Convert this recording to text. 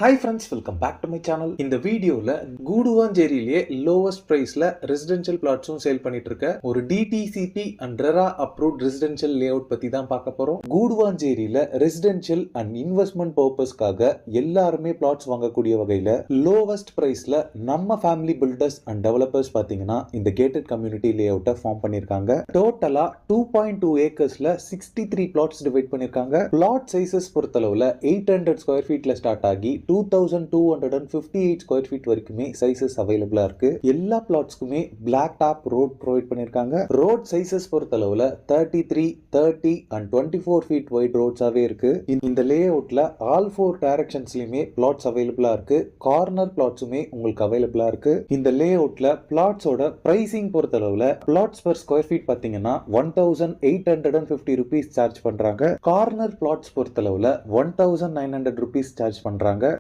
Hi friends, welcome back to my channel. இந்த வீடியோவில் கூடுவாஞ்சேரியிலேயே லோவஸ்ட் ப்ரைஸில் ரெசிடென்ஷியல் பிளாட்ஸும் சேல் பண்ணிட்டு இருக்க ஒரு DTCP and RERA approved residential layout பற்றி தான் பார்க்க போகிறோம். கூடுவாஞ்சேரியில் ரெசிடென்ஷியல் அண்ட் இன்வெஸ்ட்மெண்ட் பர்பஸ்க்காக எல்லாருமே பிளாட்ஸ் வாங்கக்கூடிய வகையில் லோவஸ்ட் ப்ரைஸில் நம்ம ஃபேமிலி பில்டர்ஸ் அண்ட் டெவலப்பர்ஸ் பார்த்தீங்கன்னா இந்த கேட்டட் கம்யூனிட்டி லே அவுட்டை ஃபார்ம் பண்ணியிருக்காங்க. டோட்டலாக 2.2 ஏக்கர்ஸில் 63 பிளாட்ஸ் டிவைட் பண்ணியிருக்காங்க. பிளாட் சைஸஸ் பொறுத்தளவில் 800 ஸ்கொயர் ஃபீட்டில் ஸ்டார்ட் ஆகி 2258 ஸ்கொயர் ஃபீட் வரைக்குமே சைசஸ் அவைலபிளா இருக்கு. எல்லா பிளாட்ஸ்க்குமே பிளாக் டாப் ரோட் ப்ரொவைட் பண்ணிருக்காங்க. ரோட் சைசஸ் பொறுத்தளவுல 33, 30 அண்ட் 24 ஃபீட் வைட் ரோட்ஸாவே இருக்கு. இந்த லே அவுட்ல ஆல் 4 டைரக்ஷன்ஸ்லயுமே பிளாட்ஸ் அவைலபிளா இருக்கு. கார்னர் பிளாட்ஸுமே உங்களுக்கு அவைலபிளா இருக்கு. இந்த லே அவுட்ல பிளாட்ஸோட பிரைசிங் பொறுத்தளவுல பிளாட்ஸ் பர் ஸ்கொயர் ஃபீட் பாத்தீங்கன்னா 1850 rupees சார்ஜ் பண்றாங்க. கார்னர் பிளாட்ஸ் பொறுத்தளவுல 1900 rupees சார்ஜ் பண்றாங்க.